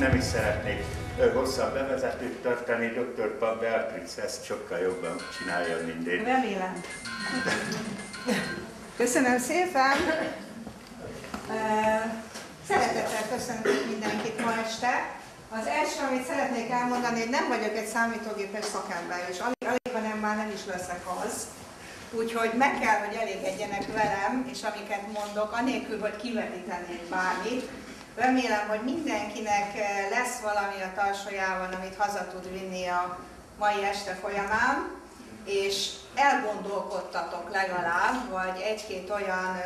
nem is szeretnék hosszabb bevezetőt tartani, dr. Pap Beatrix ezt sokkal jobban csinálja, mint én. Remélem. Köszönöm szépen! Szeretettel köszöntök mindenkit ma este. Az első, amit szeretnék elmondani, hogy nem vagyok egy számítógépes szakember, és alig, hanem már nem is leszek az. Úgyhogy meg kell, hogy elégedjenek velem, és amiket mondok, anélkül, hogy kivetítenék bármit. Remélem, hogy mindenkinek lesz valami a tarsajában, amit haza tud vinni a mai este folyamán, és elgondolkodtatok legalább, vagy egy-két olyan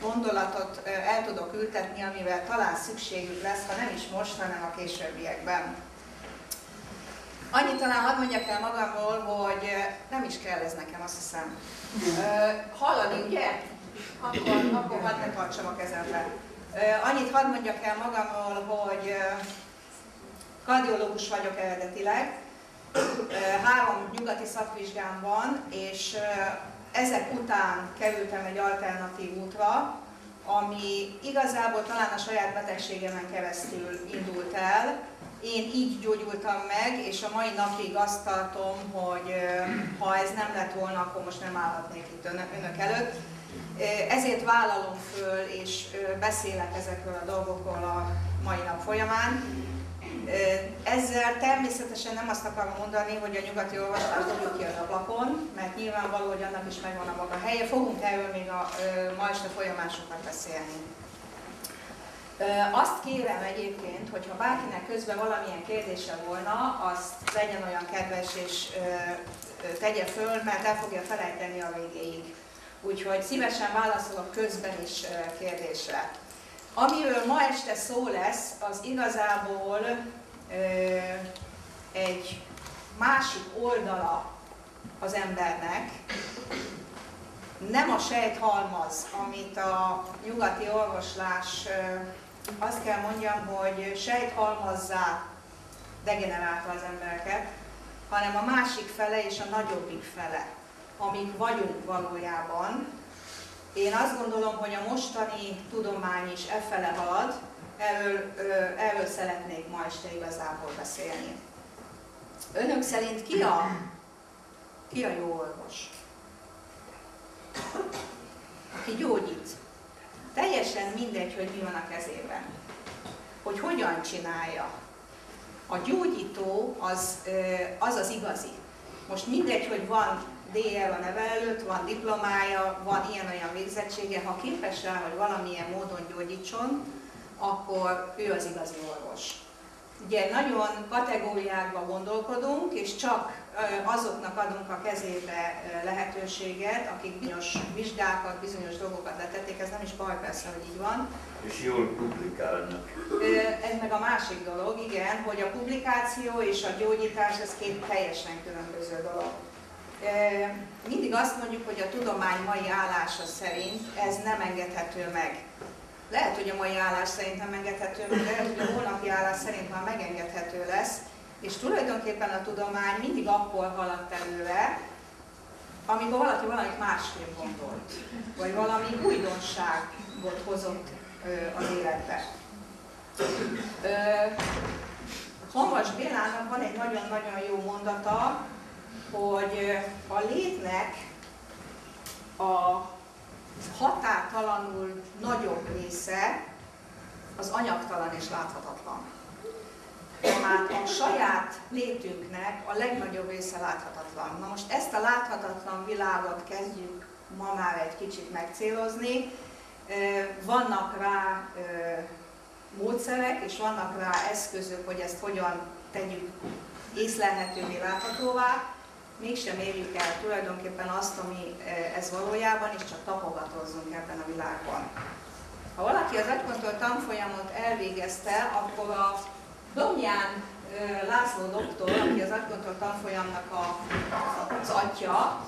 gondolatot el tudok ültetni, amivel talán szükségük lesz, ha nem is most, hanem a későbbiekben. Annyit talán hadd mondjak el magamról, hogy nem is kell ez nekem, azt hiszem. Hallani, ugye? Akkor hadd ne tartsam a kezembe. Annyit hadd mondjak el magamról, hogy kardiológus vagyok eredetileg. 3 nyugati szakvizsgám van, és ezek után kerültem egy alternatív útra, ami igazából talán a saját betegségemen keresztül indult el. Én így gyógyultam meg, és a mai napig azt tartom, hogy ha ez nem lett volna, akkor most nem állhatnék itt önök előtt. Ezért vállalom föl, és beszélek ezekről a dolgokról a mai nap folyamán. Ezzel természetesen nem azt akarom mondani, hogy a nyugati olvasást dobjuk ki az ablakon, mert nyilvánvaló, hogy annak is megvan a maga helye. Fogunk erről még a ma este folyamán sokat beszélni. Azt kérem egyébként, hogy ha bárkinek közben valamilyen kérdése volna, azt legyen olyan kedves és tegye föl, mert el fogja felejteni a végéig. Úgyhogy szívesen válaszolok közben is kérdésre. Amiről ma este szó lesz, az igazából egy másik oldala az embernek, nem a sejthalmaz, amit a nyugati orvoslás, azt kell mondjam, hogy sejthalmazzá degenerálta az embereket, hanem a másik fele és a nagyobbik fele, amik vagyunk valójában. Én azt gondolom, hogy a mostani tudomány is efele halad, erről szeretnék ma este igazából beszélni. Önök szerint ki a jó orvos? Aki gyógyít. Teljesen mindegy, hogy mi van a kezében. Hogy hogyan csinálja. A gyógyító az igazi. Most mindegy, hogy van DL a neve előtt, van diplomája, van ilyen-olyan végzettsége, ha képes rá, hogy valamilyen módon gyógyítson, akkor ő az igazi orvos. Ugye nagyon kategóriákban gondolkodunk, és csak azoknak adunk a kezébe lehetőséget, akik bizonyos vizsgákat, bizonyos dolgokat letették, ez nem is baj persze, hogy így van. És jól publikálnak. Ez meg a másik dolog, igen, hogy a publikáció és a gyógyítás, ez két teljesen különböző dolog. Mindig azt mondjuk, hogy a tudomány mai állása szerint ez nem engedhető meg. Lehet, hogy a mai állás szerint nem engedhető meg, lehet, hogy a holnapi állás szerint már megengedhető lesz, és tulajdonképpen a tudomány mindig akkor haladt előre, amikor valaki valamit másképp gondolt, vagy valami újdonságot hozott az életbe. Hamvas Bélának van egy nagyon-nagyon jó mondata, hogy a létnek a határtalanul nagyobb része az anyagtalan és láthatatlan. Tehát a saját létünknek a legnagyobb része láthatatlan. Na most ezt a láthatatlan világot kezdjük ma már egy kicsit megcélozni. Vannak rá módszerek, és vannak rá eszközök, hogy ezt hogyan tegyük észlelhetővé, láthatóvá. Mégsem érjük el tulajdonképpen azt, ami ez valójában, és csak tapogatózzunk ebben a világban. Ha valaki az agykontroll tanfolyamot elvégezte, akkor a Domján László doktor, aki az agykontroll tanfolyamnak az atya,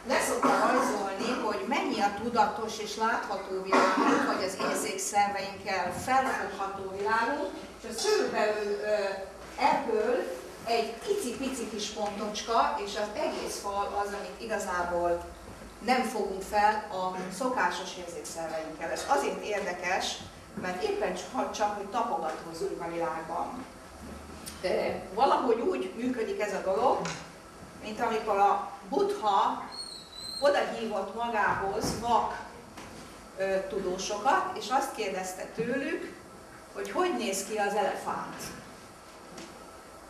leszokta rajzolni, hogy mennyi a tudatos és látható világunk, vagy az érzékszerveinkkel felfogható világunk, és az körülbelül ebből egy pici kis pontocska, és az egész fal az, amit igazából nem fogunk fel a szokásos érzékszerveinkkel. Ez azért érdekes, mert éppen csak hogy tapogatózunk a világban. Valahogy úgy működik ez a dolog, mint amikor a Buddha odahívott magához vak tudósokat, és azt kérdezte tőlük, hogy néz ki az elefánt.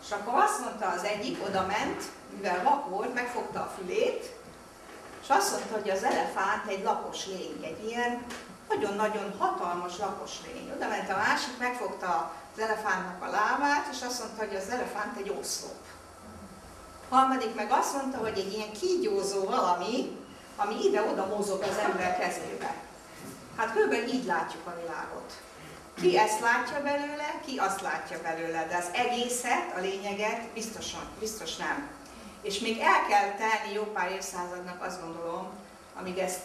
És akkor azt mondta az egyik, oda ment, mivel vak volt, megfogta a fülét, és azt mondta, hogy az elefánt egy lapos lény, egy ilyen nagyon-nagyon hatalmas lapos lény. Oda ment a másik, megfogta az elefántnak a lábát, és azt mondta, hogy az elefánt egy oszlop. Harmadik meg azt mondta, hogy egy ilyen kígyózó valami, ami ide-oda mozog az ember kezébe. Hát körülbelül így látjuk a világot. Ki ezt látja belőle, ki azt látja belőle, de az egészet, a lényeget biztos nem. És még el kell telni jó pár évszázadnak, azt gondolom, amíg ezt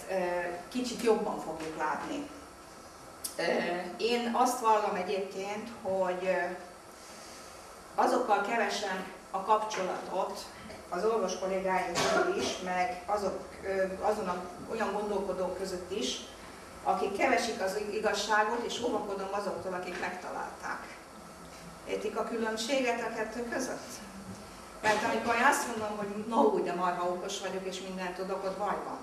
kicsit jobban fogjuk látni. Én azt vallom egyébként, hogy azokkal keresem a kapcsolatot, az orvos kollégáimmal is, meg olyan gondolkodók között is, akik keresik az igazságot, és óvakodom azoktól, akik megtalálták. Értik a különbséget a kettő között? Mert amikor én azt mondom, hogy na úgy, de marha okos vagyok, és mindent tudok, ott baj van.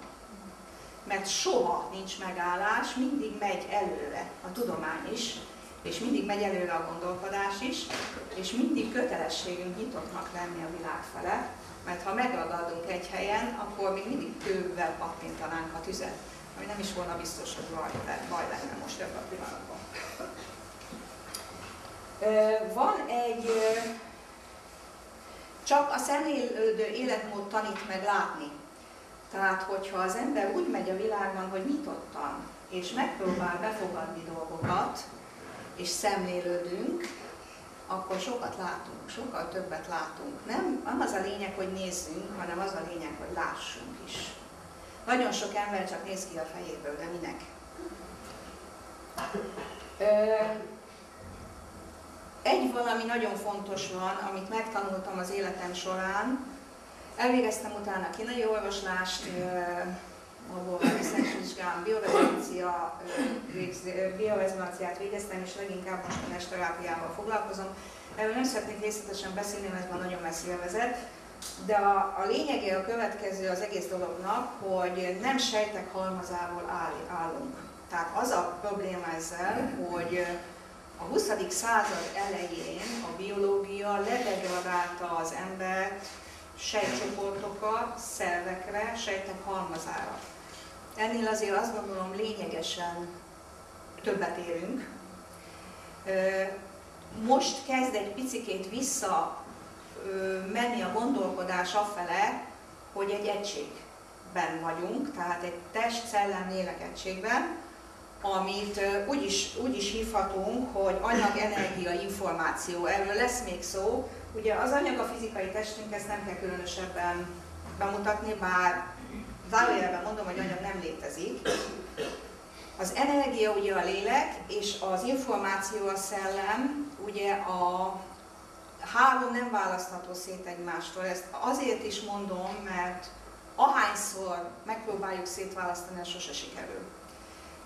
Mert soha nincs megállás, mindig megy előre a tudomány is, és mindig megy előre a gondolkodás is, és mindig kötelességünk nyitottnak lenni a világ fele, mert ha megragadunk egy helyen, akkor még mindig kővel pattintanánk a tüzet, ami nem is volna biztos, hogy baj lenne most ebben a pillanatban. Van egy, csak a szemlélődő életmód tanít meg látni. Tehát, hogyha az ember úgy megy a világban, hogy nyitottan, és megpróbál befogadni dolgokat, és szemlélődünk, akkor sokat látunk, sokkal többet látunk. Nem az a lényeg, hogy nézzünk, hanem az a lényeg, hogy lássunk is. Nagyon sok ember csak néz ki a fejéből, de minek? Egy valami nagyon fontos van, amit megtanultam az életem során. Elvégeztem utána kínai orvoslást, ahol viszontvizsgálom, biorezonanciát végeztem, és leginkább most a mesterápiával foglalkozom. Erről nem szeretnék részletesen beszélni, mert ez már nagyon messzire vezet, de a lényege a következő az egész dolognak, hogy nem sejtek halmazából állunk. Tehát az a probléma ezzel, hogy a 20. század elején a biológia ledegradálta az embert sejtcsoportokra, szervekre, sejtek halmazára. Ennél azért azt gondolom lényegesen többet érünk. Most kezd egy picikét vissza menni a gondolkodás afele, hogy egy egységben vagyunk, tehát egy test, szellem, lélek egységben, amit úgy is hívhatunk, hogy anyag, energia, információ. Erről lesz még szó. Ugye az anyag a fizikai testünk, ezt nem kell különösebben bemutatni, bár zárójelben mondom, hogy anyag nem létezik. Az energia ugye a lélek, és az információ a szellem, ugye a három nem választható szét egymástól. Ezt azért is mondom, mert ahányszor megpróbáljuk szétválasztani, ez sose sikerül.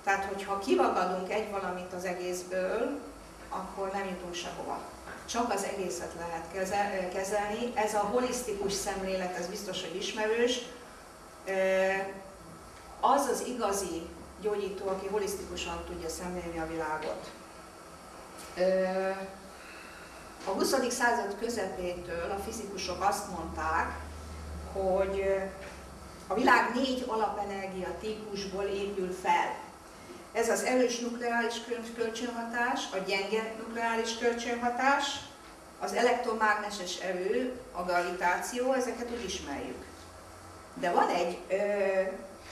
Tehát, hogyha kiragadunk egy valamit az egészből, akkor nem jutunk sehova. Csak az egészet lehet kezelni. Ez a holisztikus szemlélet, ez biztos, hogy ismerős. Az az igazi gyógyító, aki holisztikusan tudja szemlélni a világot. A 20. század közepétől a fizikusok azt mondták, hogy a világ 4 alapenergia típusból épül fel. Ez az erős nukleáris kölcsönhatás, a gyenge nukleáris kölcsönhatás, az elektromágneses erő, a gravitáció, ezeket úgy ismerjük. De van egy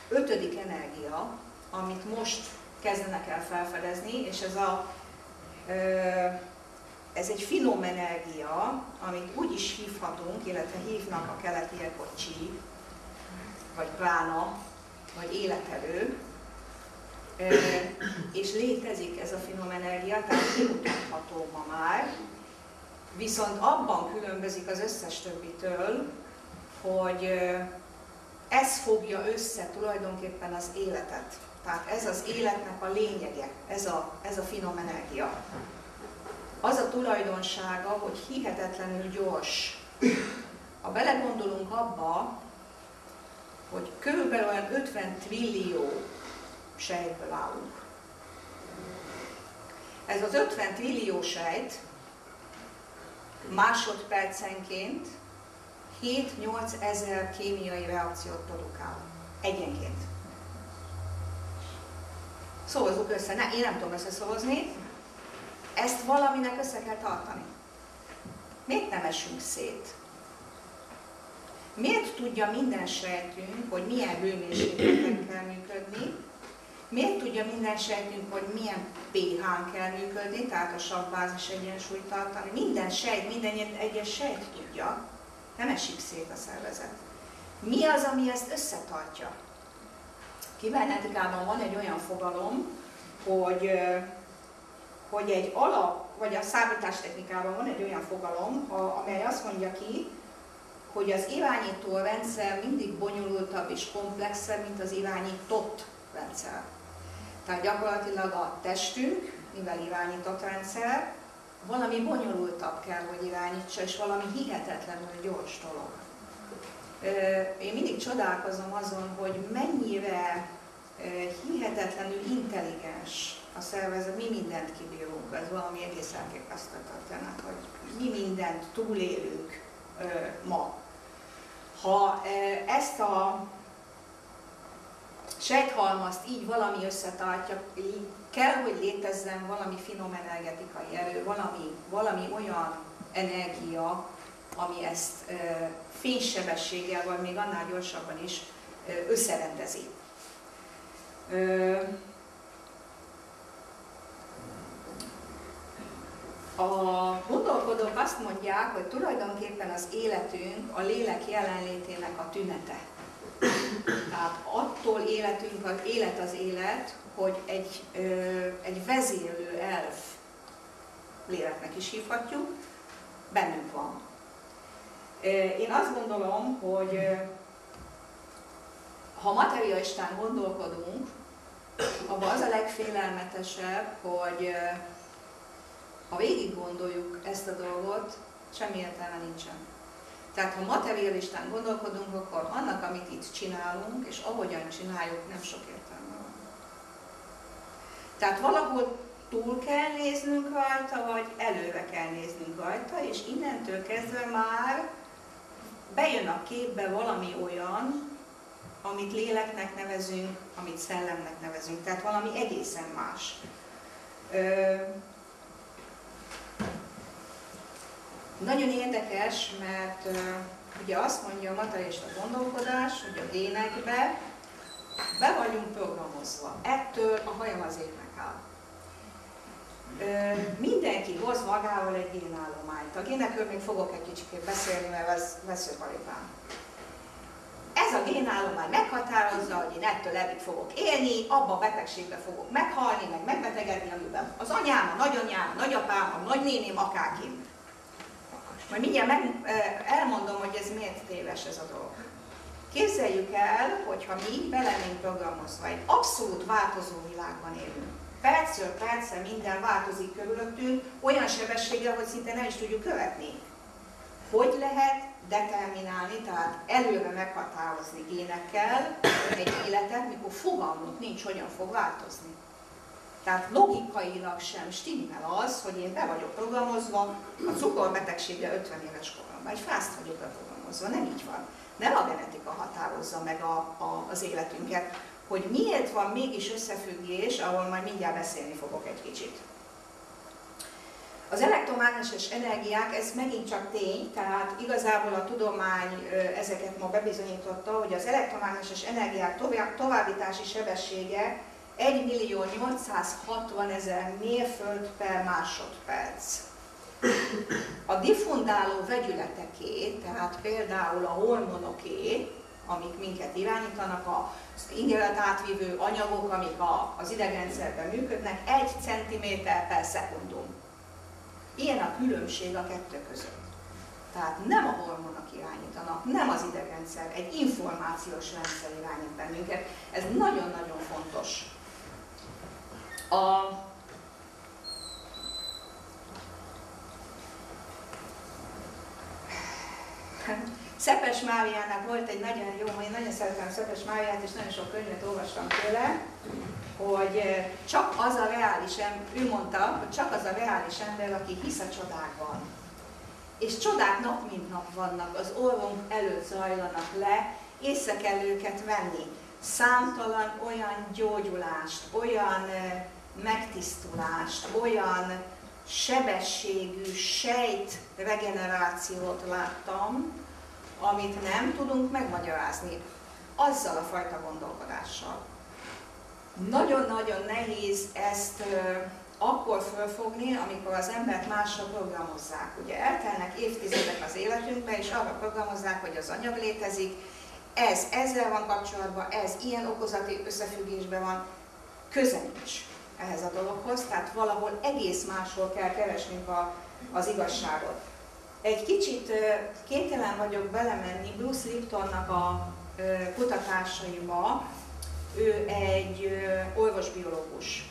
5. energia, amit most kezdenek el felfedezni, és ez egy finom energia, amit úgy is hívhatunk, illetve hívnak a keletiek, hogy chi, vagy prána, vagy életerő, és létezik ez a finom energia, tehát kimutatható ma már, viszont abban különbözik az összes többitől, hogy ez fogja össze tulajdonképpen az életet. Tehát ez az életnek a lényege, ez a finom energia. Az a tulajdonsága, hogy hihetetlenül gyors. Ha belegondolunk abba, hogy körülbelül olyan 50 trillió sejtből állunk. Ez az 50 trillió sejt másodpercenként 7-8 ezer kémiai reakciót produkál. Egyenként. Szorozzuk össze. Én nem tudom összeszorozni. Ezt valaminek össze kell tartani. Miért nem esünk szét? Miért tudja minden sejtünk, hogy milyen hőmérsékleten kell működni? Miért tudja minden sejtünk, hogy milyen pH-n kell működni, tehát a sav-bázis egyensúlyt tartani? Minden sejt, minden egyes sejt tudja, nem esik szét a szervezet. Mi az, ami ezt összetartja? Kibernetikában van egy olyan fogalom, hogy egy alap, vagy a számítástechnikában van egy olyan fogalom, amely azt mondja ki, hogy az irányító rendszer mindig bonyolultabb és komplexebb, mint az irányított rendszer. Tehát gyakorlatilag a testünk, mivel irányított rendszer, valami bonyolultabb kell, hogy irányítsa, és valami hihetetlenül gyors dolog. Én mindig csodálkozom azon, hogy mennyire hihetetlenül intelligens a szervezet, mi mindent kibírunk, ez valami egész elképesztő történet, hogy mi mindent túlélünk ma. Ha ezt a sejthalmazt így valami összetartja, így kell, hogy létezzen valami finom energetikai erő, valami olyan energia, ami ezt fénysebességgel, vagy még annál gyorsabban is összerendezi. A gondolkodók azt mondják, hogy tulajdonképpen az életünk a lélek jelenlétének a tünete. Tehát attól élet az élet, hogy egy vezérlő elf, léleknek is hívhatjuk, bennünk van. Én azt gondolom, hogy ha materialistán gondolkodunk, abban az a legfélelmetesebb, hogy ha végig gondoljuk ezt a dolgot, semmi értelme nincsen. Tehát ha materialistán gondolkodunk, akkor annak, amit itt csinálunk, és ahogyan csináljuk, nem sok értelme van. Tehát valahol túl kell néznünk rajta, vagy előre kell néznünk rajta, és innentől kezdve már bejön a képbe valami olyan, amit léleknek nevezünk, amit szellemnek nevezünk, tehát valami egészen más. Nagyon érdekes, mert ugye azt mondja a materialista gondolkodás, hogy a génekbe be vagyunk programozva. Ettől a hajam az égnek áll. Mindenki hoz magával egy génállományt. A génekről még fogok egy kicsit beszélni, mert ez veszőparipám. Ez a génállomány meghatározza, hogy én ettől eddig fogok élni, abba a betegségbe fogok meghalni, meg megbetegedni, amiben az anyám, a nagyanyám, a nagyapám, a nagynéném, akárki. Majd mindjárt elmondom, hogy ez miért téves ez a dolog. Képzeljük el, hogyha mi be lennénk programozva, egy abszolút változó világban élünk. Percről percre minden változik körülöttünk, olyan sebességgel, hogy szinte nem is tudjuk követni. Hogy lehet determinálni, tehát előre meghatározni génekkel egy életet, mikor fogalmunk nincs, hogyan fog változni. Tehát logikailag sem stimmel az, hogy én be vagyok programozva a cukorbetegségre 50 éves koromban. Egy fászt vagyok beprogramozva, nem így van. Nem a genetika határozza meg az életünket, hogy miért van mégis összefüggés, ahol majd mindjárt beszélni fogok egy kicsit. Az elektromágneses energiák, ez megint csak tény, tehát igazából a tudomány ezeket ma bebizonyította, hogy az elektromágneses energiák továbbítási sebessége 1.860.000 mérföld per másodperc. A diffundáló vegyületeké, tehát például a hormonoké, amik minket irányítanak, az ingeret átvívő anyagok, amik az idegrendszerben működnek, 1 cm per szekundum. Ilyen a különbség a kettő között. Tehát nem a hormonok irányítanak, nem az idegrendszer, egy információs rendszer irányít bennünket. Ez nagyon-nagyon fontos. Szepes Máriának volt egy nagyon jó, én nagyon szeretem Szepes Máriát, és nagyon sok könyvet olvastam tőle, hogy csak az a reális ember, ő mondta, hogy csak az a reális ember, aki hisz a csodákban. És csodák nap mint nap vannak, az orrunk előtt zajlanak le, észre kell őket venni. Számtalan olyan gyógyulást, olyan megtisztulást, olyan sebességű sejtregenerációt láttam, amit nem tudunk megmagyarázni azzal a fajta gondolkodással. Nagyon-nagyon nehéz ezt akkor fölfogni, amikor az embert másra programozzák. Ugye eltelnek évtizedek az életünkben, és arra programozzák, hogy az anyag létezik, ez ezzel van kapcsolatban, ez ilyen okozati összefüggésben van, köze nincs ehhez a dologhoz, tehát valahol egész máshol kell keresnünk az igazságot. Egy kicsit kénytelen vagyok belemenni Bruce Liptonnak a kutatásaiba. Ő egy orvosbiológus,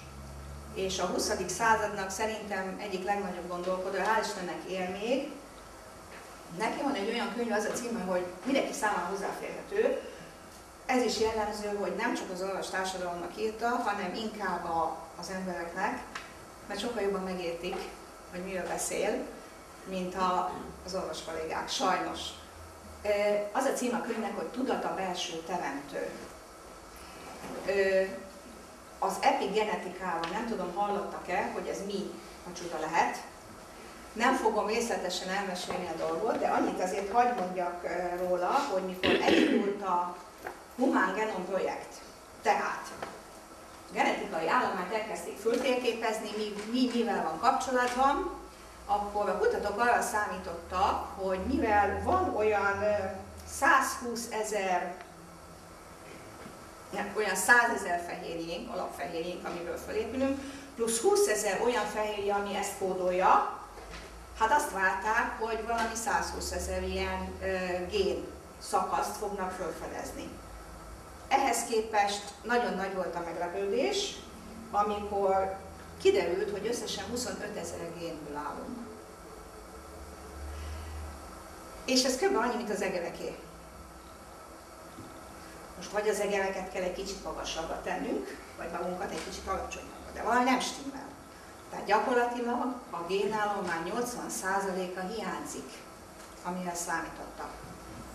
és a 20. századnak szerintem egyik legnagyobb gondolkodó, hál' Istennek él még. Neki van egy olyan könyv, az a címe, hogy mindenki számára hozzáférhető. Ez is jellemző, hogy nem csak az orvos társadalomnak írta, hanem inkább az embereknek, mert sokkal jobban megértik, hogy miről beszél, mint az orvos kollégák, sajnos. Az a cím a könyvnek, hogy Tudat a belső teremtő. Az epigenetikával, nem tudom, hallottak-e, hogy ez mi a csuda lehet. Nem fogom részletesen elmesélni a dolgot, de annyit azért hadd mondjak róla, hogy mikor elindult a Humán Genom projekt, tehát genetikai állományt elkezdték föltérképezni, mivel van kapcsolatban, akkor a kutatók arra számítottak, hogy mivel van olyan 120 000 fehérjénk, alapfehérjénk, amiből felépülünk, plusz 20 000 olyan fehérje, ami ezt kódolja, hát azt várták, hogy valami 120 000 ilyen gén szakaszt fognak felfedezni. Ehhez képest nagyon nagy volt a meglepődés, amikor kiderült, hogy összesen 25 000 génből állunk. És ez kb. Annyi, mint az egereké. Most vagy az egereket kell egy kicsit magasabbra tennünk, vagy magunkat egy kicsit alacsonyabbra, de valami nem stimmel. Tehát gyakorlatilag a génállomány 80%-a hiányzik, amire számítottak.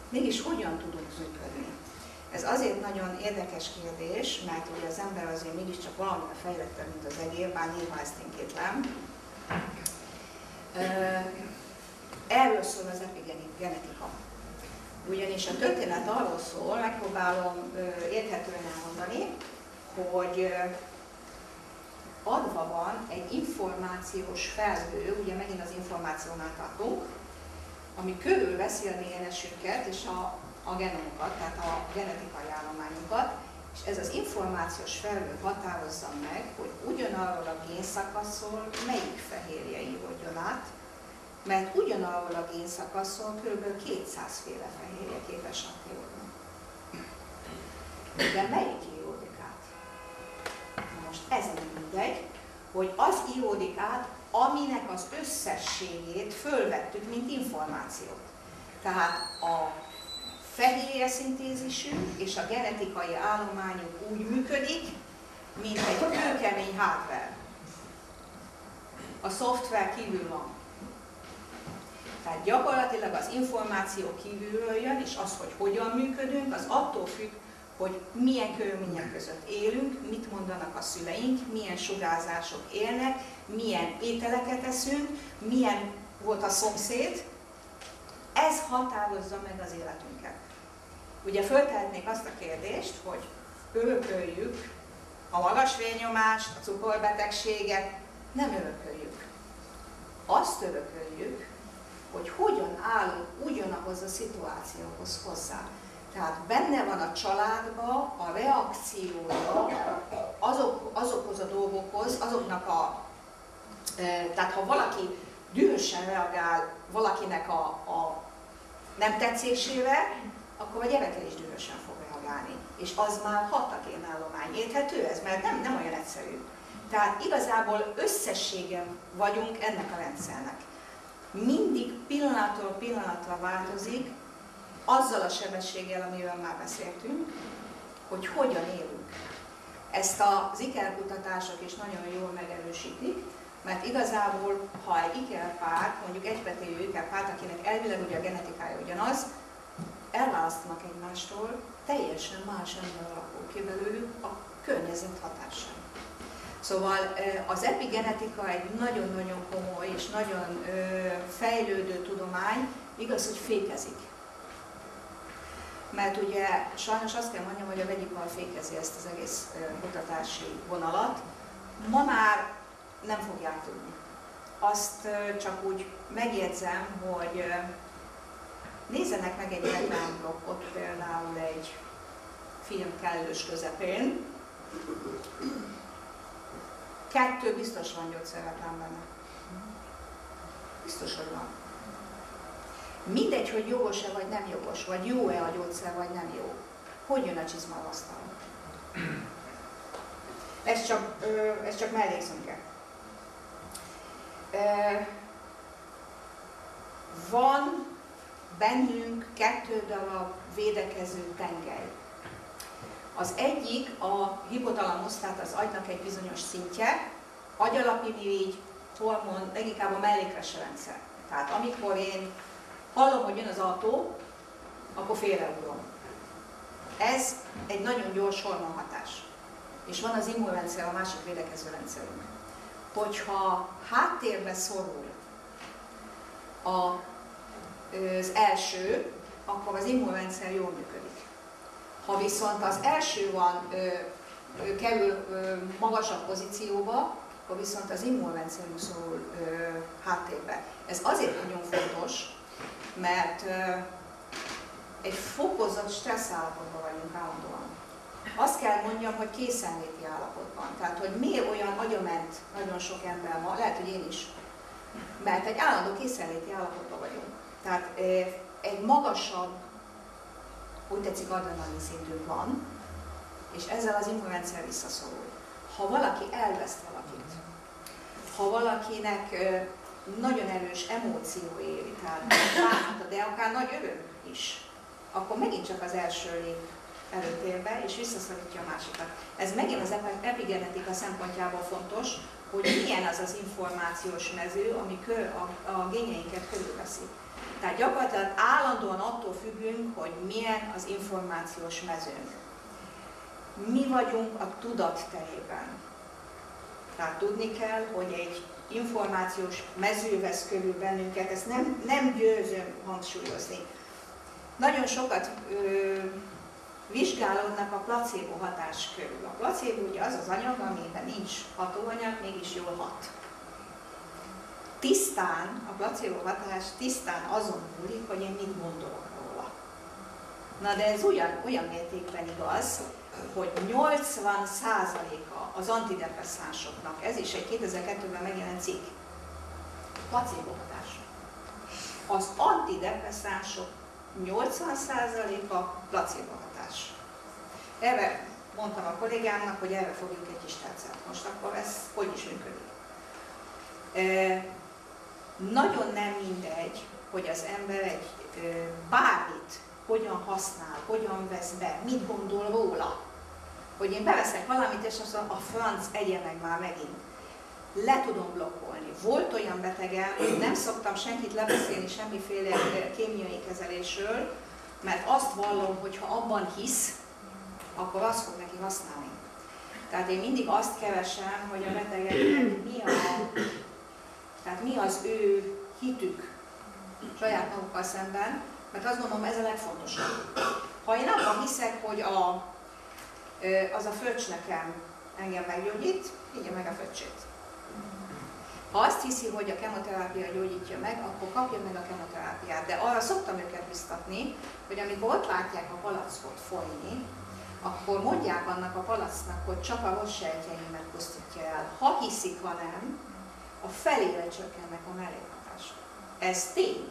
Mégis hogyan tudunk működni? Ez azért nagyon érdekes kérdés, mert ugye az ember azért mégiscsak valamivel fejlettebb, mint az egér, bár néha ezt én kétlem. Erről szól az epigenetika. Ugyanis a történet arról szól, megpróbálom érthetően elmondani, hogy adva van egy információs felhő, ugye megint az információnál tartunk, ami körülveszi a DNS-ünket és a genomokat, tehát a genetikai állományokat, és ez az információs felhő határozza meg, hogy ugyanarról a génszakaszról melyik fehérje íródjon át, mert ugyanarról a génszakaszról kb. 200 féle fehérje képes aktívodni. De melyik íródik át? Na most ez nem mindegy, hogy az íródik át, aminek az összességét fölvettük, mint információt. Tehát a fehérjeszintézisünk és a genetikai állományunk úgy működik, mint egy kőkemény hardware. A szoftver kívül van. Tehát gyakorlatilag az információ kívülről jön, és az, hogy hogyan működünk, az attól függ, hogy milyen körülmények között élünk, mit mondanak a szüleink, milyen sugárzások élnek, milyen ételeket eszünk, milyen volt a szomszéd. Ez határozza meg az életünket. Ugye föltehetnék azt a kérdést, hogy örököljük a magas vérnyomást, a cukorbetegséget, nem örököljük. Azt örököljük, hogy hogyan állunk ugyanahhoz a szituációhoz hozzá. Tehát benne van a családban a reakciója azokhoz a dolgokhoz, azoknak tehát ha valaki dühösen reagál valakinek a nem tetszésére, akkor a gyereke is dühösen fog reagálni. És az már hat a génállomány. Érthető ez? Mert nem olyan egyszerű. Tehát igazából összességen vagyunk ennek a rendszernek. Mindig pillanatról pillanatra változik, azzal a sebességgel, amiről már beszéltünk, hogy hogyan élünk. Ezt az ikerkutatások is nagyon jól megerősítik, mert igazából, ha egy ikerpár, mondjuk egypetéjű ikerpárt, akinek elvileg ugye a genetikája ugyanaz, elválasztanak egymástól, teljesen más ember alakul ki belőlük a környezet hatásán. Szóval az epigenetika egy nagyon-nagyon komoly és nagyon fejlődő tudomány, igaz, hogy fékezik. Mert ugye sajnos azt kell mondjam, hogy a vegyipar fékezi ezt az egész kutatási vonalat. Ma már nem fogják tudni. Azt csak úgy megjegyzem, hogy nézzenek meg egy reklámblokkot, például egy film kellős közepén. 2 biztos van gyógyszerreklám benne. Biztos, hogy van. Mindegy, hogy jogos-e vagy nem jogos, vagy jó-e a gyógyszer, vagy nem jó. Hogy jön a csizma az asztalon? Ez csak mellékszönke. Van bennünk 2 darab védekező tengely. Az egyik a hipotalamusz, tehát az agynak egy bizonyos szintje, agyalapirigy, hormon, leginkább a mellékvese rendszer. Tehát amikor én hallom, hogy jön az autó, akkor félreugrom. Ez egy nagyon gyors hormonhatás. És van az immunrendszer, a másik védekező rendszerünk. Hogyha háttérbe szorul az első, akkor az immunrendszer jól működik. Ha viszont az első kerül magasabb pozícióba, akkor viszont az immunrendszerünk szorul háttérbe. Ez azért nagyon fontos, mert egy fokozott stressz állapotban vagyunk állandóan. Azt kell mondjam, hogy készenléti állapotban. Tehát, hogy miért olyan agyament nagyon sok ember ma, lehet, hogy én is, mert egy állandó készenléti állapotban vagyunk. Tehát egy magasabb, úgy tetszik, adrenalin szintünk van, és ezzel az immunrendszer visszaszorul. Ha valaki elveszt valakit, ha valakinek nagyon erős emóció éri, tehát bánata, de akár nagy öröm is, akkor megint csak az első lép előtérbe, és visszaszorítja a másikat. Ez megint az epigenetika szempontjából fontos, hogy milyen az az információs mező, ami a génjeinket körülveszi. Tehát gyakorlatilag állandóan attól függünk, hogy milyen az információs mezőnk. Mi vagyunk a tudat terében. Tehát tudni kell, hogy egy információs mező vesz körül bennünket, ezt nem győzöm hangsúlyozni. Nagyon sokat vizsgálódnak a placebo hatás körül. A placebo ugye az az anyag, amiben nincs hatóanyag, mégis jól hat. Tisztán, a placebo hatás tisztán azon múlik, hogy én mit gondolok róla. Na de ez olyan mértékben igaz, hogy 80%-a az antidepresszánsoknak, ez is egy 2002-ben megjelent cikk, placebo hatás. Az antidepresszánsok 80%-a placebo hatás. Erre mondtam a kollégámnak, hogy erre fogjuk egy kis tercet. Most akkor ez hogy is működik? Nagyon nem mindegy, hogy az ember bármit hogyan használ, hogyan vesz be, mit gondol róla. Hogy én beveszek valamit, és azt mondom, a franc egye meg már megint. Le tudom blokkolni. Volt olyan betegem, nem szoktam senkit lebeszélni semmiféle kémiai kezelésről, mert azt vallom, hogy ha abban hisz, akkor azt fog neki használni. Tehát én mindig azt keresem, hogy a betegeknek mi az ő hitük saját magukkal szemben, mert azt gondolom, ez a legfontosabb. Ha én abban hiszek, hogy az a fröccs nekem engem meggyógyít, igye meg a fröccsét. Ha azt hiszi, hogy a kemoterápia gyógyítja meg, akkor kapja meg a kemoterápiát. De arra szoktam őket biztatni, hogy amikor ott látják a palackot folyni, akkor mondják annak a palacknak, hogy csak a rossz sejtjeimet pusztítja el. Ha hiszik, ha nem, a felére csökkennek a mellékhatások. Ez tény.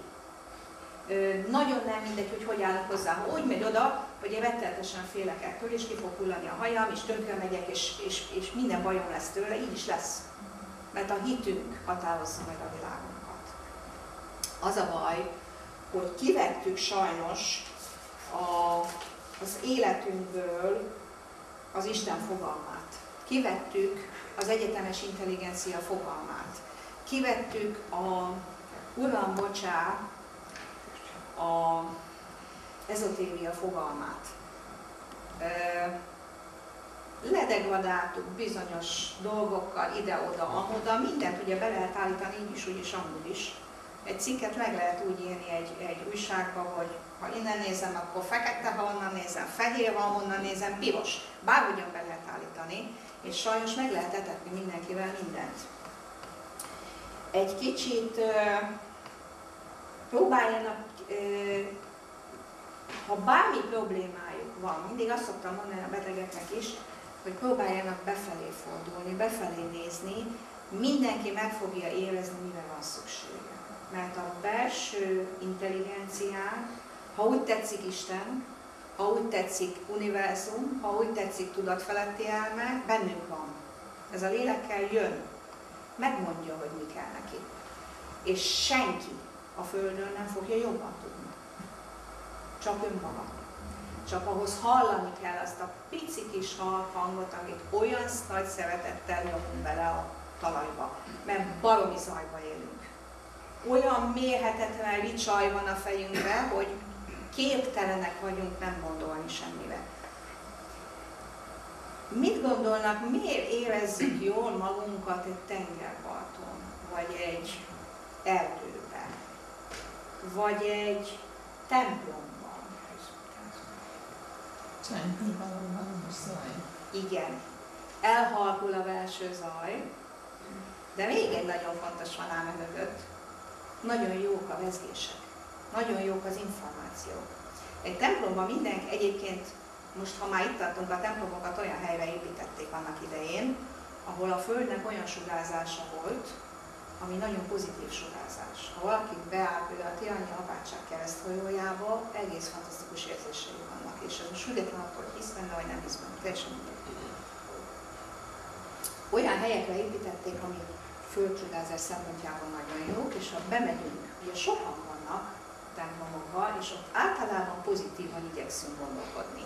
Nagyon nem mindegy, hogy állnak hozzá. Ha úgy megy oda, hogy én rettenetesen félek ettől, és ki fog hullani a hajam, és tönkre megyek, és minden bajom lesz tőle, így is lesz. Mert a hitünk határozza meg a világunkat. Az a baj, hogy kivettük sajnos az életünkből az Isten fogalmát. Kivettük az egyetemes intelligencia fogalmát. Kivettük Uram, bocsá, a ezotéria fogalmát. Ledegradáltuk bizonyos dolgokkal ide-oda, amoda, mindent ugye be lehet állítani így is, úgy is, amúgy is. Egy cikket meg lehet úgy írni egy újságba, hogy ha innen nézem, akkor fekete, ha onnan nézem, fehér, ha onnan nézem, piros. Bárhogyan be lehet állítani, és sajnos meg lehet etetni mindenkivel mindent. Egy kicsit próbáljanak, ha bármi problémájuk van, mindig azt szoktam mondani a betegeknek is, hogy próbáljanak befelé fordulni, befelé nézni, mindenki meg fogja érezni, mire van szüksége. Mert a belső intelligencián, ha úgy tetszik Isten, ha úgy tetszik univerzum, ha úgy tetszik tudatfeletti elme, bennünk van. Ez a lélekkel jön, megmondja, hogy mi kell neki. És senki a Földön nem fogja jobban tudni. Csak önmaga. Csak ahhoz hallani kell azt a pici kis hangot, amit olyan nagy szeretettel nyomunk bele a talajba, mert baromi zajba élünk. Olyan mérhetetlen ricsaj van a fejünkben, hogy képtelenek vagyunk nem gondolni semmire. Mit gondolnak, miért érezzük jól magunkat egy tengerparton, vagy egy erdőben, vagy egy templomban? Igen, elhalkul a belső zaj, de még egy nagyon fontos van ám mögött. Nagyon jók a vezgések, nagyon jók az információk. Egy templomban mindenki, egyébként most ha már itt tartunk, a templomokat olyan helyre építették annak idején, ahol a Földnek olyan sugárzása volt, ami nagyon pozitív sugárzás. Ha valaki beáll például a Tihanyi Apátság kereszthajójába, egész fantasztikus érzései vannak, és ez most független attól, hogy hisz benne, vagy nem hisz benne, teljesen mindegy. Olyan helyekre építették, amik földsugárzás szempontjából nagyon jók, és ha bemegyünk, ugye sokan vannak templomokban, és ott általában pozitívan igyekszünk gondolkodni.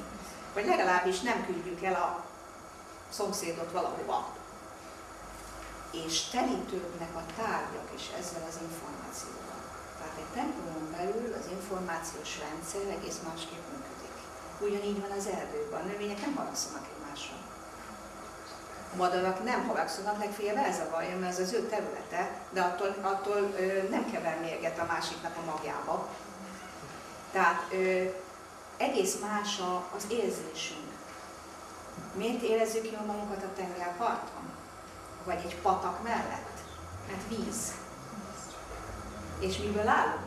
Vagy legalábbis nem küldjük el a szomszédot valahova. És telítődnek a tárgyak is ezzel az információval. Tehát egy templomon belül az információs rendszer egész másképp működik. Ugyanígy van az erdőben, a növények nem haragszanak egymásra. A madarak nem haragszanak, legfeljebb elzavarja, mert ez az ő területe, de attól nem kever mérget a másiknak a magjába. Tehát egész más az érzésünk. Miért érezzük jól magunkat a tengerparton? Vagy egy patak mellett? Mert víz. És miből állunk?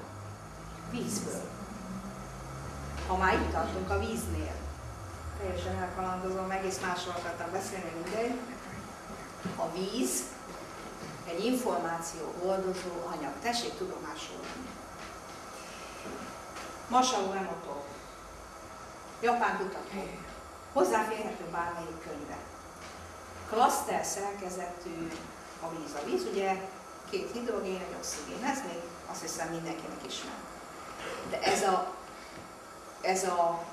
Vízből. Ha már itt tartunk a víznél, teljesen elkalandozom, egész másról akartam beszélni, mindegy. A víz egy információ hordozó anyag. Tessék tudomásul venni. Masaru Emoto, japán kutató, hozzáférhető bármelyik könyve. Klaszter szerkezetű a víz. A víz ugye 2 hidrogén, egy oxigén, ez még azt hiszem mindenkinek ismer. De ez a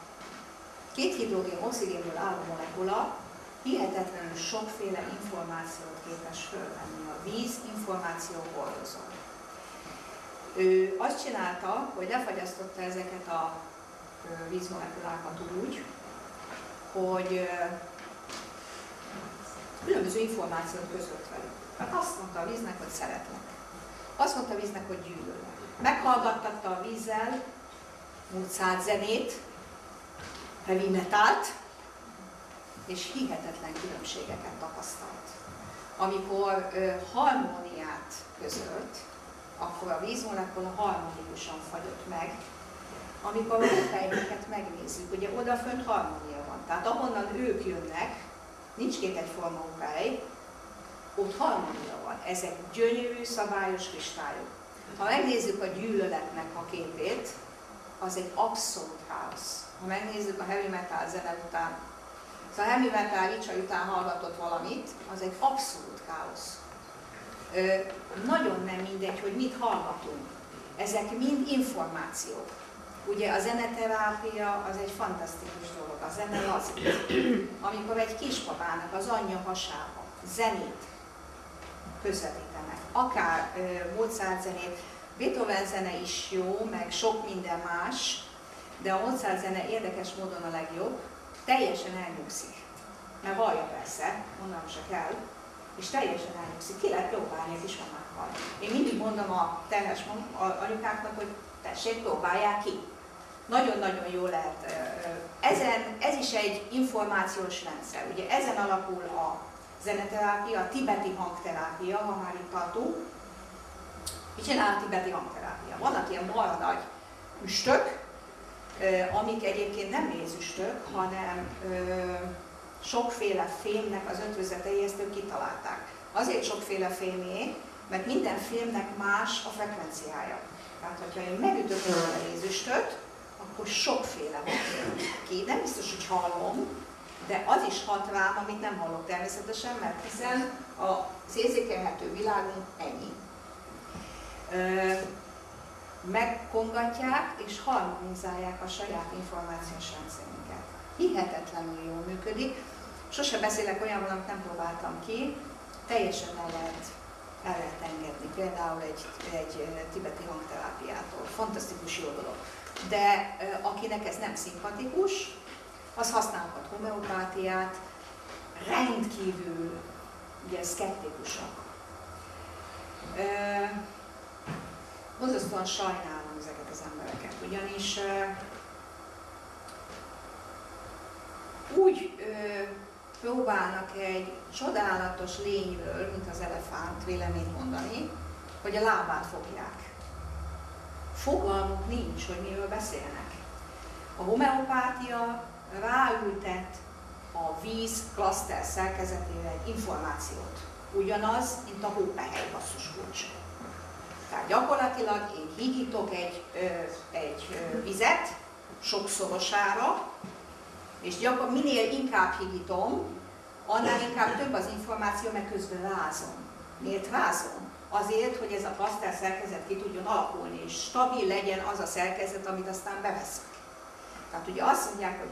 2 hidrogén oxigénből álló molekula hihetetlenül sokféle információt képes fölvenni. A víz információ hordozó. Ő azt csinálta, hogy lefagyasztotta ezeket a vízmolekulákat úgy, hogy különböző információt között velük. Tehát azt mondta a víznek, hogy szeretlek. Azt mondta a víznek, hogy gyűlölnek. Meghallgattatta a vízzel Mozart zenét, heavy metalt, és hihetetlen különbségeket tapasztalt. Amikor harmóniát közölt, akkor a vízmolekula harmonikusan fagyott meg. Amikor a fejeket megnézzük, ugye odafönt harmónia van. Tehát ahonnan ők jönnek, nincs két egyforma hely, ott harmónia van. Ezek gyönyörű, szabályos kristályok. Ha megnézzük a gyűlöletnek a képét, az egy abszolút káosz. Ha megnézzük a heavy metal zene után, szóval a heavy metal Ricsa után hallgatott valamit, az egy abszolút káosz. Nagyon nem mindegy, hogy mit hallgatunk. Ezek mind információk. Ugye a zeneterápia az egy fantasztikus dolog, a zene lazít. Amikor egy kisbabának az anyja hasába zenét közvetítenek, akár Mozart zenét, Beethoven zene is jó, meg sok minden más, de a Mozart zene érdekes módon a legjobb, teljesen elnyugszik. Mert vallja persze, mondanom se kell, és teljesen elnyugszik. Ki lehet próbálni a kismamákkal. Én mindig mondom a terhes anyukáknak, hogy tessék, próbálják ki. Nagyon-nagyon jó lehet. Ez is egy információs rendszer. Ugye ezen alapul a zeneterápia, a tibeti hangterápia, ha már itt tartunk. Mit csinál a tibeti hangterápia? Vannak ilyen marha nagy üstök, amik egyébként nem mézüstök, hanem sokféle fémnek az ötvözetei, ezt ők kitalálták. Azért sokféle fémé, mert minden fémnek más a frekvenciája. Tehát, hogyha én megütök egy mézüstöt, akkor sokféle hang ki. Nem biztos, hogy hallom, de az is hat rám, amit nem hallok természetesen, mert hiszen az érzékelhető világunk ennyi. Megkongatják és harmonizálják a saját információs rendszerünket. Hihetetlenül jól működik. Sose beszélek olyanról, amit nem próbáltam ki, teljesen el lehet engedni, például egy tibeti hangterápiától. Fantasztikus jó dolog. De akinek ez nem szimpatikus, az használhat homeopátiát, rendkívül ugye, szkeptikusak. Borzasztóan sajnálom ezeket az embereket, ugyanis úgy próbálnak egy csodálatos lényről, mint az elefánt, véleményt mondani, hogy a lábát fogják. Fogalmuk nincs, hogy miről beszélnek. A homeopátia ráültet a víz klaszter szerkezetére egy információt. Ugyanaz, mint a hópehely basszuskulcs. Tehát gyakorlatilag én hígítok egy vizet sokszorosára, és minél inkább hígítom, annál inkább több az információ, mert közben rázom. Miért rázom? Azért, hogy ez a klaszter szerkezet ki tudjon alakulni, és stabil legyen az a szerkezet, amit aztán beveszek. Tehát ugye azt mondják, hogy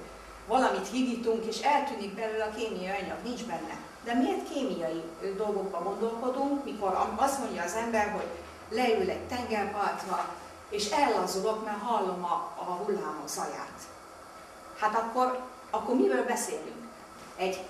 valamit hígítunk, és eltűnik belőle a kémiai anyag, nincs benne. De miért kémiai dolgokban gondolkodunk, mikor azt mondja az ember, hogy leül egy tengerpartra, és ellazulok, mert hallom a hullámok zaját. Hát akkor miről beszélünk? Egy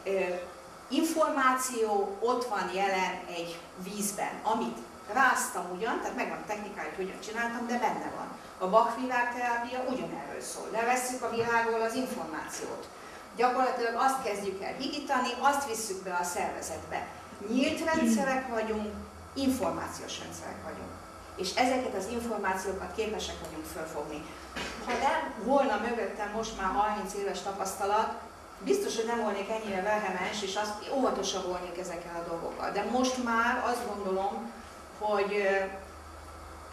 információ ott van jelen egy vízben, amit ráztam ugyan, tehát megvan a technikája, hogy hogyan csináltam, de benne van. A Bach világterápia ugyanerről szól. Levesszük a világról az információt. Gyakorlatilag azt kezdjük el higítani, azt visszük be a szervezetbe. Nyílt rendszerek vagyunk, információs rendszerek vagyunk. És ezeket az információkat képesek vagyunk fölfogni. Ha nem volna mögöttem most már 30 éves tapasztalat, biztos, hogy nem volnék ennyire vehemens, és óvatosabb volnék ezekkel a dolgokkal. De most már azt gondolom, hogy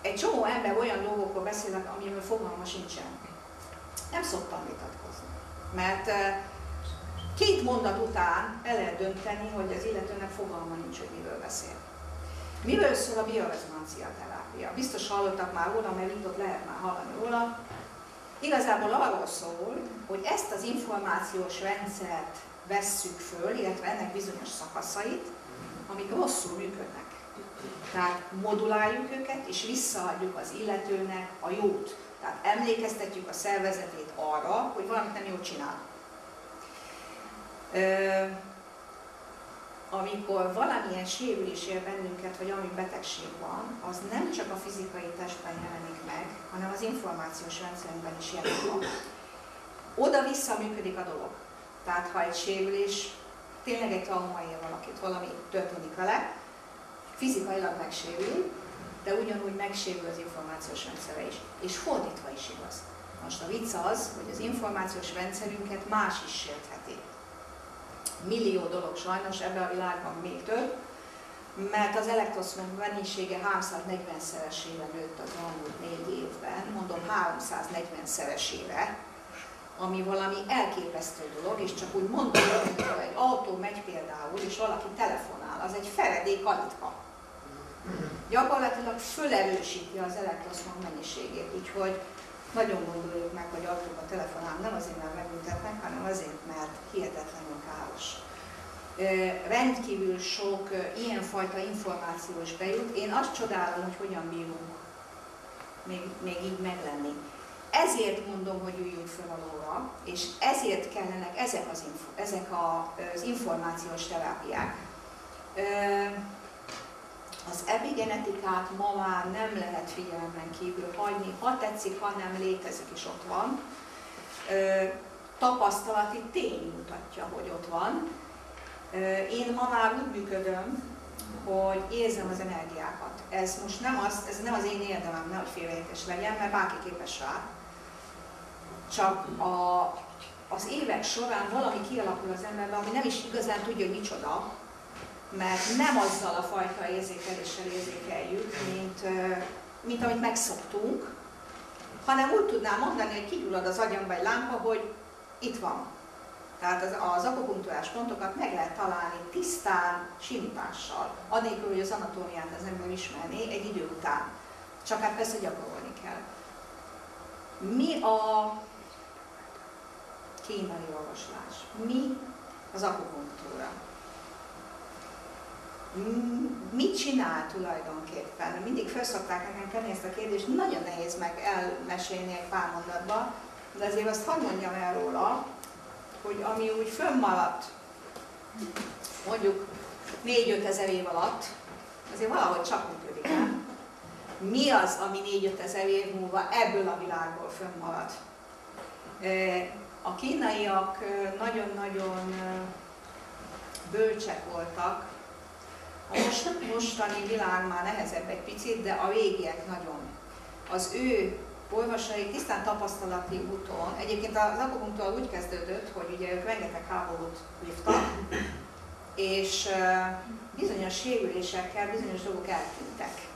egy csomó ember olyan dolgokról beszélnek, amiről fogalma sincsen. Nem szoktam vitatkozni. Mert 2 mondat után el lehet dönteni, hogy az illetőnek fogalma nincs, hogy miről beszél. Miről szól a biorezonancia terápia? Biztos hallottak már róla, mert itt ott lehet már hallani róla. Igazából arról szól, hogy ezt az információs rendszert vesszük föl, illetve ennek bizonyos szakaszait, amik rosszul működnek. Tehát moduláljuk őket, és visszaadjuk az illetőnek a jót. Tehát emlékeztetjük a szervezetét arra, hogy valamit nem jól csinál. Amikor valamilyen sérülés ér bennünket, vagy ami betegség van, az nem csak a fizikai testben jelenik meg, hanem az információs rendszerünkben is jelenik van. Oda-vissza működik a dolog. Tehát ha egy sérülés, tényleg egy trauma ér valakit, valami történik vele, fizikailag megsérül, de ugyanúgy megsérül az információs rendszere is. És fordítva is igaz. Most a vicc az, hogy az információs rendszerünket más is sértheti. Millió dolog sajnos, ebben a világban még több. mert az elektroszmog mennyisége 340-szeresére nőtt az elmúlt 4 évben, mondom 340-szeresére, ami valami elképesztő dolog, és csak úgy mondom, hogy egy autó megy például, és valaki telefonál, az egy feledék kalitka. Gyakorlatilag fölerősíti az elektroszmog mennyiségét, úgyhogy nagyon gondoljuk meg, hogy autóba telefonál, nem azért, mert megbüntetnek, hanem azért, mert hihetetlenül káros. Rendkívül sok ilyenfajta információ is bejut. Én azt csodálom, hogy hogyan bírunk még így meglenni. Ezért mondom, hogy üljünk fel a lóra, és ezért kellenek ezek az információs terápiák. Az epigenetikát ma már nem lehet figyelmen kívül hagyni, ha tetszik, ha nem létezik, és ott van. Tapasztalati tény mutatja, hogy ott van. Én ma már úgy működöm, hogy érzem az energiákat. Ez most nem az én érdemem, nehogy félreértés legyen, mert bárki képes rá. Csak az évek során valami kialakul az emberben, ami nem is igazán tudja, hogy micsoda, mert nem azzal a fajta érzékeléssel érzékeljük, mint amit megszoktunk, hanem úgy tudnám mondani, hogy kigyullad az agyamba egy lámpa, hogy itt van. Tehát az akupunktúrás pontokat meg lehet találni tisztán, simítással, anélkül, hogy az anatómiát az ember ismerné egy idő után. Csak hát persze gyakorolni kell. Mi a kínai orvoslás? Mi az akupunktúra? Mit csinál tulajdonképpen? Mindig fel szokták nekem tenni ezt a kérdést, nagyon nehéz meg elmesélni egy pár mondatba, de azért azt hadd mondjam el róla, hogy ami úgy fönnmaradt, mondjuk 4-5 ezer év alatt, azért valahogy csak működik el. Mi az, ami 4-5 ezer év múlva ebből a világból fönnmarad? A kínaiak nagyon-nagyon bölcsek voltak. A mostani világ már nehezebb egy picit, de a régiek nagyon. Az ő orvosaik tisztán tapasztalati úton, egyébként az akupunktúra úgy kezdődött, hogy ugye ők rengeteg háborút vívtak, és bizonyos sérülésekkel bizonyos dolgok eltűntek.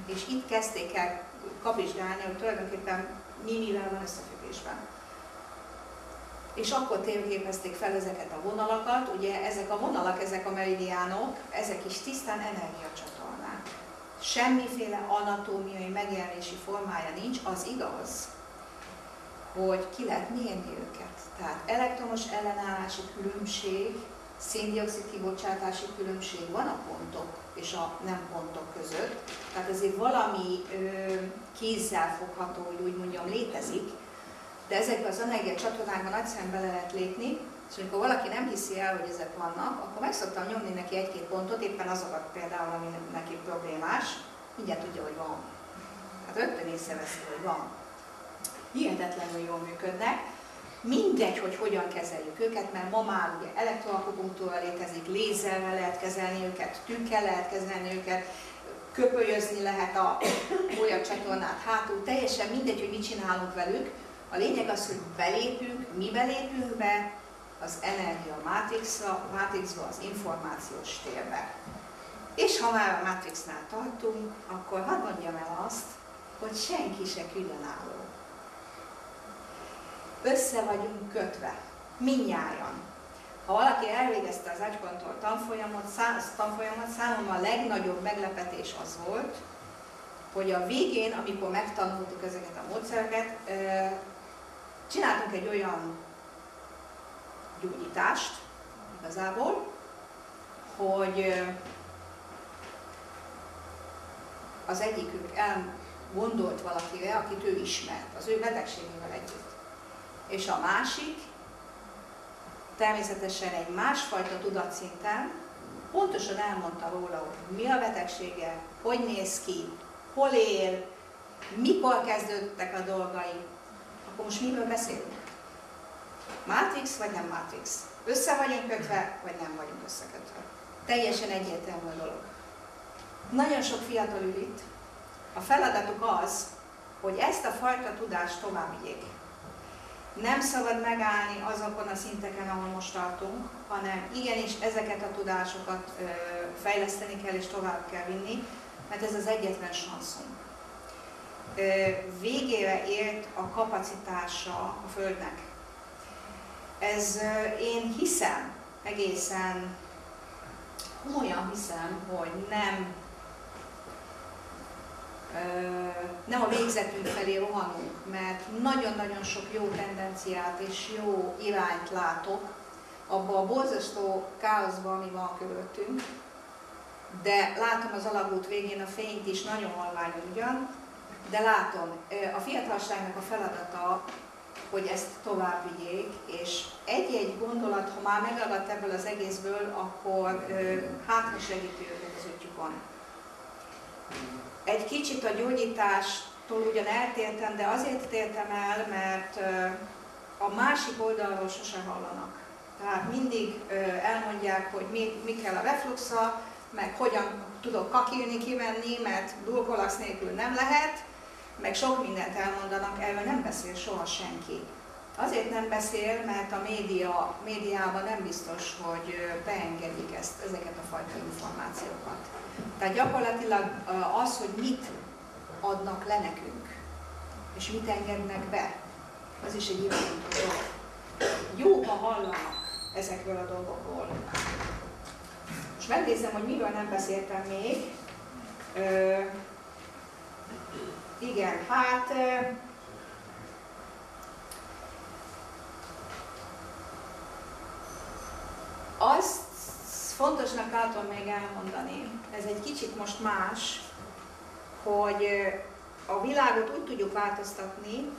És itt kezdték el kapizsgálni, hogy tulajdonképpen mivel van összefüggésben. És akkor térképezték fel ezeket a vonalakat, ugye ezek a vonalak, ezek a meridiánok, ezek is tisztán energiacsatornák. Semmiféle anatómiai megjelenési formája nincs, az igaz, hogy ki lehet mérni őket. Tehát elektromos ellenállási különbség, szén-dioxid kibocsátási különbség van a pontok és a nem pontok között. Tehát azért valami kézzel fogható, hogy úgy mondjam, létezik, de ezekben az energiacsatornákban nagyszerűen bele lehet lépni, és amikor valaki nem hiszi el, hogy ezek vannak, akkor meg szoktam nyomni neki 1-2 pontot, éppen azokat például, ami neki problémás, mindjárt tudja, hogy van. Hát rögtön észreveszi, hogy van. Hihetetlenül jól működnek. Mindegy, hogy hogyan kezeljük őket, mert ma már ugye elektroakupunktúra létezik, lézerrel lehet kezelni őket, tűkkel lehet kezelni őket, köpölyezni lehet a újabb csatornát hátul, teljesen mindegy, hogy mit csinálunk velük. A lényeg az, hogy belépünk, mi belépünk be az energia mátrixba, az információs térbe. És ha már a mátrixnál tartunk, akkor hadd mondjam el azt, hogy senki se különálló. Össze vagyunk kötve, mindnyájan. Ha valaki elvégezte az agykontroll tanfolyamot, számomra a legnagyobb meglepetés az volt, hogy a végén, amikor megtanultuk ezeket a módszereket, csináltunk egy olyan gyógyítást igazából, hogy az egyikük elgondolt valakire, akit ő ismert, az ő betegségével együtt. És a másik természetesen egy másfajta tudatszinten pontosan elmondta róla, hogy mi a betegsége, hogy néz ki, hol él, mikor kezdődtek a dolgai. Akkor most miről beszélünk? Matrix vagy nem Matrix? Össze vagyunk kötve, vagy nem vagyunk összekötve? Teljesen egyértelmű a dolog. Nagyon sok fiatal ül itt. A feladatuk az, hogy ezt a fajta tudást tovább vigyék. Nem szabad megállni azokon a szinteken, ahol most tartunk, hanem igenis ezeket a tudásokat fejleszteni kell és tovább kell vinni, mert ez az egyetlen sanszunk. Végére ért a kapacitása a Földnek. Ez én hiszem, egészen komolyan hiszem, hogy nem a végzetünk felé rohanunk, mert nagyon-nagyon sok jó tendenciát és jó irányt látok abba a borzasztó káoszban, ami van körülöttünk, de látom az alagút végén a fényt is, nagyon halvány ugyan, de látom, a fiatalságnak a feladata, hogy ezt tovább vigyék, és egy-egy gondolat, ha már megragadt ebből az egészből, akkor hátra segíti őket az útjukon. Egy kicsit a gyógyítástól ugyan eltértem, de azért tértem el, mert a másik oldalról sose hallanak. Tehát mindig elmondják, hogy mi kell a refluxa, meg hogyan tudok kakilni, kivenni, mert burkolax nélkül nem lehet, meg sok mindent elmondanak, erről nem beszél soha senki. Azért nem beszél, mert a médiában nem biztos, hogy beengedik ezeket a fajta információkat. Tehát gyakorlatilag az, hogy mit adnak le nekünk, és mit engednek be, az is egy irányító dolog. Jó, ha hallanak ezekről a dolgokról. Most megnézem, hogy miről nem beszéltem még. Igen, hát azt fontosnak látom még elmondani, ez egy kicsit most más, hogy a világot úgy tudjuk változtatni,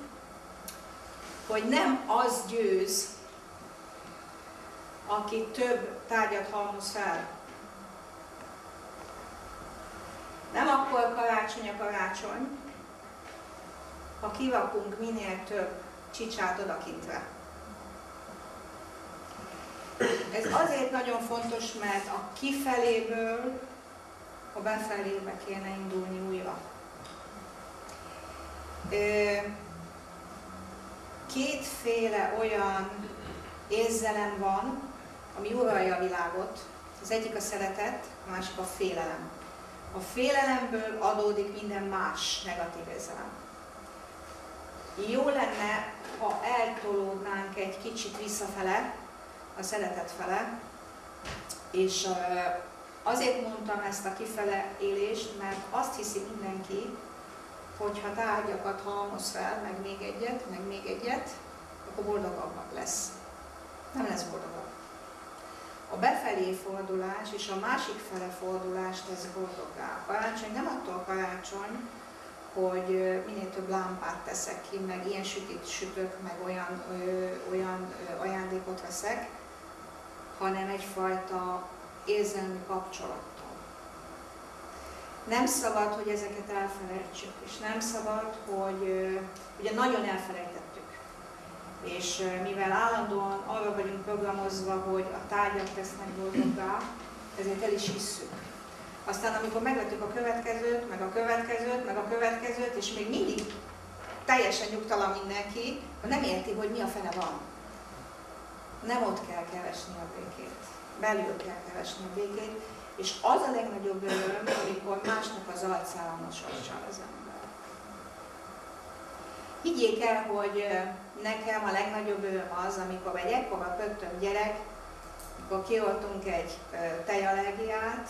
hogy nem az győz, aki több tárgyat halmoz fel. Nem akkor karácsony a karácsony, ha kirakunk minél több csicsát odakintre. Ez azért nagyon fontos, mert a kifeléből a befelébe kéne indulni újra. Kétféle olyan érzelem van, ami uralja a világot. Az egyik a szeretet, a másik a félelem. A félelemből adódik minden más negatív érzelem. Jó lenne, ha eltolódnánk egy kicsit visszafele, a szeretet fele, és azért mondtam ezt a kifele élést, mert azt hiszi mindenki, hogy ha tárgyakat halmoz fel, meg még egyet, akkor boldogabb lesz. Nem lesz boldogabb. A befelé fordulás és a másik fele fordulást tesz boldoggá. A karácsony nem attól karácsony, hogy minél több lámpát teszek ki, meg ilyen sütit sütök, meg olyan ajándékot veszek, hanem egyfajta érzelmi kapcsolattal. Nem szabad, hogy ezeket elfelejtsük, és nem szabad, hogy ugye nagyon elfelejtettük. És mivel állandóan arra vagyunk programozva, hogy a tárgyak tesznek boldoggá, ezért el is hisszük. Aztán amikor megvettük a következőt, meg a következőt, meg a következőt, és még mindig teljesen nyugtalan mindenki, nem érti, hogy mi a fene van. Nem ott kell keresni a békét, belül kell keresni a békét, és az a legnagyobb öröm, amikor másnak az arcára mosolygál az ember. Higgyék el, hogy nekem a legnagyobb öröm az, amikor egy ekkora pöttöm gyerek, amikor kioltunk egy tejallergiát,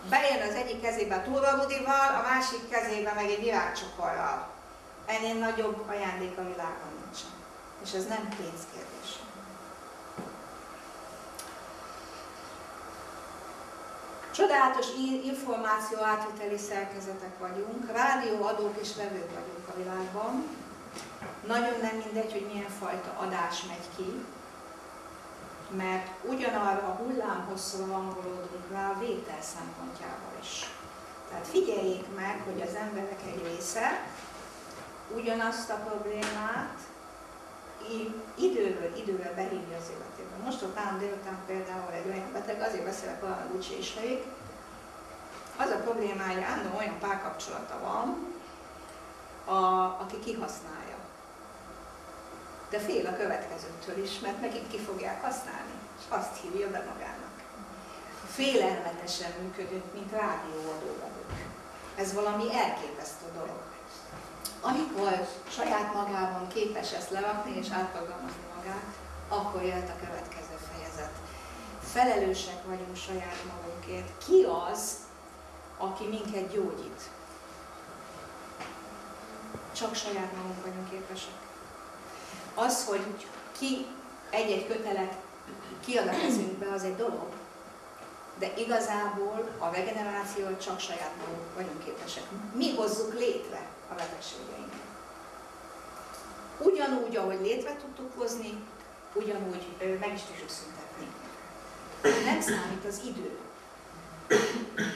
bejön az egyik kezébe túlvarudival, a másik kezébe meg egy virágcsokorral. Ennél nagyobb ajándék a világon nincsen. És ez nem pénzkérdés. Csodálatos információ átviteli szerkezetek vagyunk, rádióadók és vevők vagyunk a világban. Nagyon nem mindegy, hogy milyen fajta adás megy ki, mert ugyanarra a hullámhosszúra hangolódunk rá a vétel szempontjából is. Tehát figyeljék meg, hogy az emberek egy része ugyanazt a problémát időről időre behívja az életében. Most ott nálam délután például egy olyan beteg, azért beszélek valami úgyse ismerik, az a problémája, állandóan olyan párkapcsolata van, aki kihasználja. De fél a következőtől is, mert megint ki fogják használni, és azt hívja be magának. félelmetesen működünk, mint rádióadóvevők. Ez valami elképesztő dolog. Amikor saját magában képes ezt lerakni és átprogramolni magát, akkor jöhet a következő fejezet. Felelősek vagyunk saját magunkért. Ki az, aki minket gyógyít? Csak saját magunk vagyunk képesek. Az, hogy ki egy-egy kötelet kiad a kezünkbe, az egy dolog. De igazából a regenerációt csak saját magunk vagyunk képesek. Mi hozzuk létre a betegségeinket. Ugyanúgy, ahogy létre tudtuk hozni, ugyanúgy meg is tudjuk szüntetni. Nem számít az idő.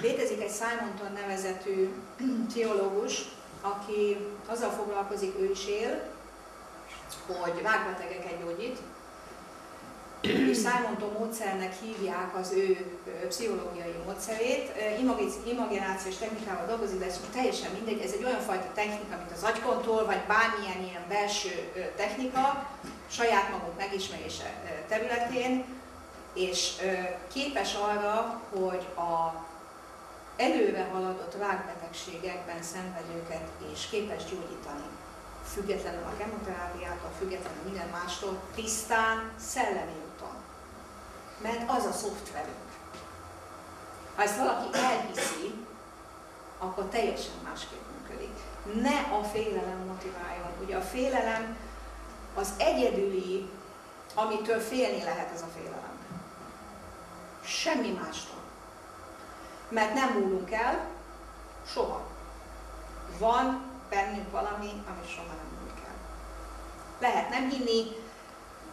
Létezik egy Simonton nevezetű pszichológus, aki azzal foglalkozik, ő is él, hogy rákbetegeket gyógyít, és Simonton módszernek hívják az ő pszichológiai módszerét. Imaginációs technikával dolgozik, de ez teljesen mindegy, ez egy olyan fajta technika, mint az agykontroll, vagy bármilyen ilyen belső technika, saját magunk megismerése területén, és képes arra, hogy a előre haladott rákbetegségekben szenvedőket is képes gyógyítani. Függetlenül a kemoterápiától, függetlenül minden mástól, tisztán szellemi úton. Mert az a szoftverünk. Ha ezt valaki elhiszi, akkor teljesen másképp működik. Ne a félelem motiváljon. Ugye a félelem az egyedüli, amitől félni lehet, ez a félelem. Semmi mástól. Mert nem múlunk el, soha. Van bennünk valami, ami soha nem múlik el. Lehet nem hinni,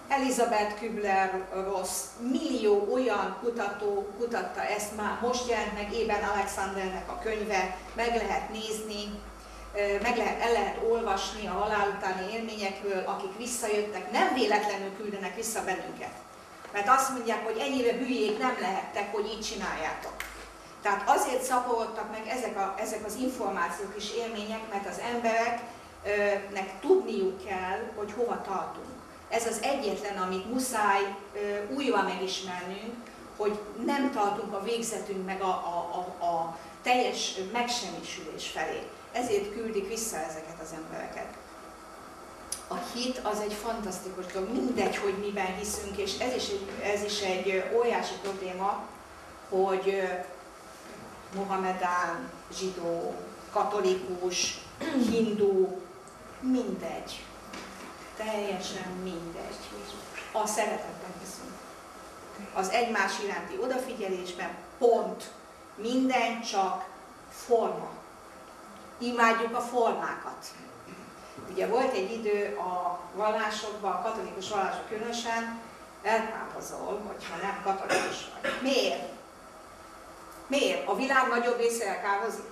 Elizabeth Kübler-Ross, millió olyan kutató kutatta ezt már, most jelent meg Eben Alexandernek a könyve, meg lehet nézni, el lehet olvasni a halál utáni élményekről, akik visszajöttek, nem véletlenül küldenek vissza bennünket. Mert azt mondják, hogy ennyire hülyék nem lehettek, hogy így csináljátok. Tehát azért szaporodtak meg ezek az információk és élmények, mert az embereknek tudniuk kell, hogy hova tartunk. Ez az egyetlen, amit muszáj újra megismernünk, hogy nem tartunk a végzetünk meg a teljes megsemmisülés felé. Ezért küldik vissza ezeket az embereket. A hit az egy fantasztikus dolog, mindegy, hogy miben hiszünk, és ez is egy óriási probléma, hogy mohamedán, zsidó, katolikus, hindu, mindegy. Teljesen mindegy. A szeretetben hiszünk. Az egymás iránti odafigyelésben pont. Minden csak forma. Imádjuk a formákat. Ugye volt egy idő a vallásokban, a katolikus vallások különösen, elkápozol, hogyha nem katolikus vagy. Miért? Miért? A világ nagyobb része elkápozik?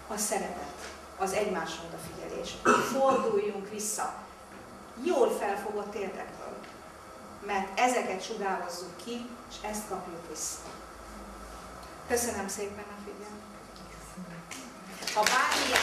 A szeretet, az egymásra odafigyelés. Forduljunk vissza. Jól felfogott érdekből. Mert ezeket sugározzuk ki, és ezt kapjuk vissza. Köszönöm szépen a figyelmet. Ha bármilyen